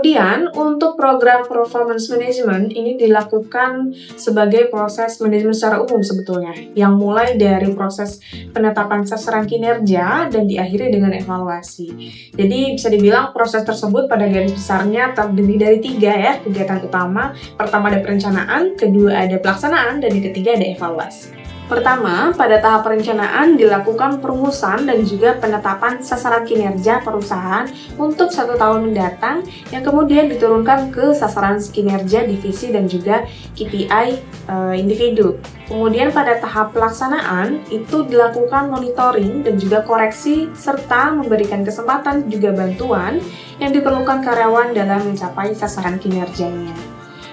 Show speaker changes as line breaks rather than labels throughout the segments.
Kemudian, untuk program performance management ini dilakukan sebagai proses manajemen secara umum sebetulnya, yang mulai dari proses penetapan sasaran kinerja dan diakhiri dengan evaluasi. Jadi, bisa dibilang proses tersebut pada garis besarnya terdiri dari 3 ya, kegiatan utama. Pertama ada perencanaan, kedua ada pelaksanaan, dan yang ketiga ada evaluasi. Pertama, pada tahap perencanaan dilakukan perumusan dan juga penetapan sasaran kinerja perusahaan untuk 1 tahun mendatang yang kemudian diturunkan ke sasaran kinerja divisi dan juga KPI individu. Kemudian pada tahap pelaksanaan itu dilakukan monitoring dan juga koreksi serta memberikan kesempatan juga bantuan yang diperlukan karyawan dalam mencapai sasaran kinerjanya.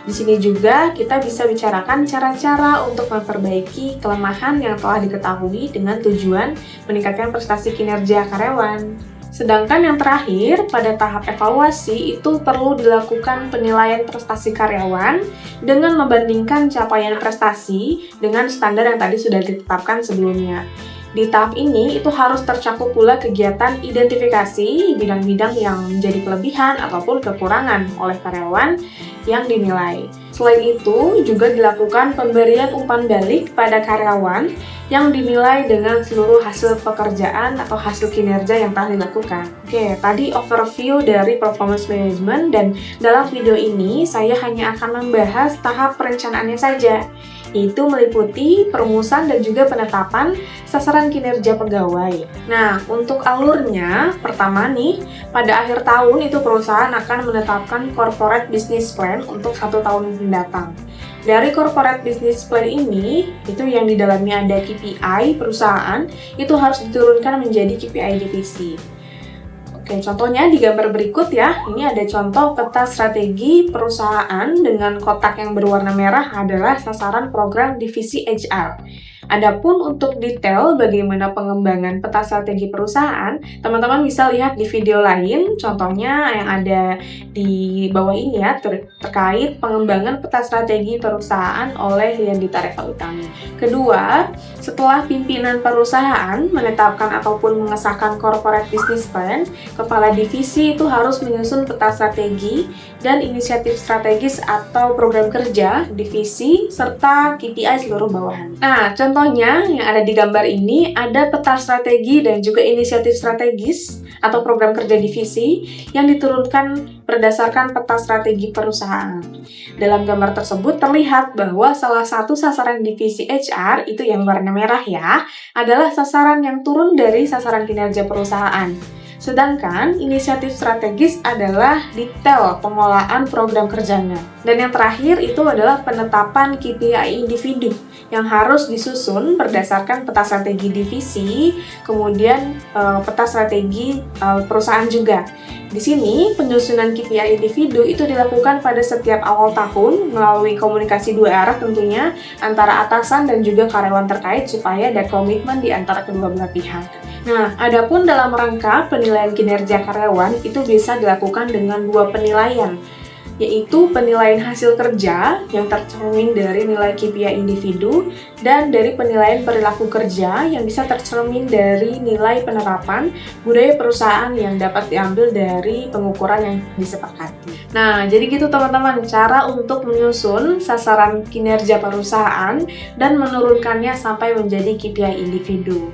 Di sini juga kita bisa bicarakan cara-cara untuk memperbaiki kelemahan yang telah diketahui dengan tujuan meningkatkan prestasi kinerja karyawan. Sedangkan yang terakhir, pada tahap evaluasi itu perlu dilakukan penilaian prestasi karyawan dengan membandingkan capaian prestasi dengan standar yang tadi sudah ditetapkan sebelumnya. Di tahap ini, itu harus tercakup pula kegiatan identifikasi bidang-bidang yang menjadi kelebihan ataupun kekurangan oleh karyawan yang dinilai. Selain itu, juga dilakukan pemberian umpan balik pada karyawan yang dinilai dengan seluruh hasil pekerjaan atau hasil kinerja yang telah dilakukan. Oke, tadi overview dari performance management, dan dalam video ini saya hanya akan membahas tahap perencanaannya saja, yaitu meliputi perumusan dan juga penetapan sasaran kinerja pegawai. Nah, untuk alurnya, pertama nih, pada akhir tahun itu perusahaan akan menetapkan corporate business plan untuk 1 tahun mendatang. Dari corporate business plan ini, itu yang di dalamnya ada KPI perusahaan, itu harus diturunkan menjadi KPI divisi. Oke, contohnya di gambar berikut ya, ini ada contoh peta strategi perusahaan dengan kotak yang berwarna merah adalah sasaran program divisi HR. Adapun untuk detail bagaimana pengembangan peta strategi perusahaan, teman-teman bisa lihat di video lain, contohnya yang ada di bawah ini ya, terkait pengembangan peta strategi perusahaan oleh Yandita Reva Utami. Kedua, setelah pimpinan perusahaan menetapkan ataupun mengesahkan corporate business plan, kepala divisi itu harus menyusun peta strategi dan inisiatif strategis atau program kerja divisi serta KPI seluruh bawahan. Nah, contohnya yang ada di gambar ini ada peta strategi dan juga inisiatif strategis atau program kerja divisi yang diturunkan berdasarkan peta strategi perusahaan. Dalam gambar tersebut terlihat bahwa salah satu sasaran divisi HR, itu yang warna merah ya, adalah sasaran yang turun dari sasaran kinerja perusahaan. Sedangkan inisiatif strategis adalah detail pengolahan program kerjanya. Dan yang terakhir itu adalah penetapan KPI individu yang harus disusun berdasarkan peta strategi divisi, kemudian peta strategi perusahaan juga. Di sini, penyusunan KPI individu itu dilakukan pada setiap awal tahun melalui komunikasi 2 arah tentunya antara atasan dan juga karyawan terkait supaya ada komitmen di antara kedua belah pihak. Nah, adapun dalam rangka penilaian kinerja karyawan itu bisa dilakukan dengan 2 penilaian, yaitu penilaian hasil kerja yang tercermin dari nilai KPI individu dan dari penilaian perilaku kerja yang bisa tercermin dari nilai penerapan budaya perusahaan yang dapat diambil dari pengukuran yang disepakati. Nah, jadi gitu teman-teman, cara untuk menyusun sasaran kinerja perusahaan dan menurunkannya sampai menjadi KPI individu.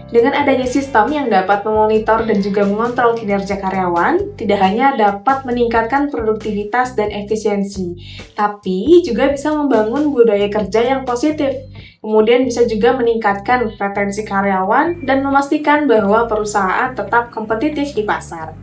Dengan adanya sistem yang dapat memonitor dan juga mengontrol kinerja karyawan, tidak hanya dapat meningkatkan produktivitas dan efisiensi, tapi juga bisa membangun budaya kerja yang positif. Kemudian bisa juga meningkatkan retensi karyawan dan memastikan bahwa perusahaan tetap kompetitif di pasar.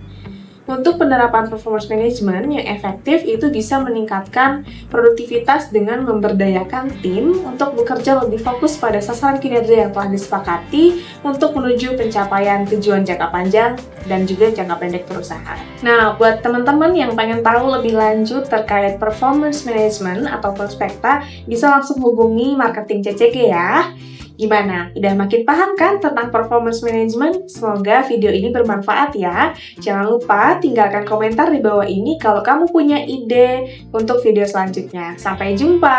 Untuk penerapan performance management yang efektif itu bisa meningkatkan produktivitas dengan memberdayakan tim untuk bekerja lebih fokus pada sasaran kinerja yang telah disepakati untuk menuju pencapaian tujuan jangka panjang dan juga jangka pendek perusahaan. Nah, buat teman-teman yang pengen tahu lebih lanjut terkait performance management atau prospekta, bisa langsung hubungi marketing CCG ya. Gimana? Udah makin paham kan tentang performance management? Semoga video ini bermanfaat ya. Jangan lupa tinggalkan komentar di bawah ini kalau kamu punya ide untuk video selanjutnya. Sampai jumpa!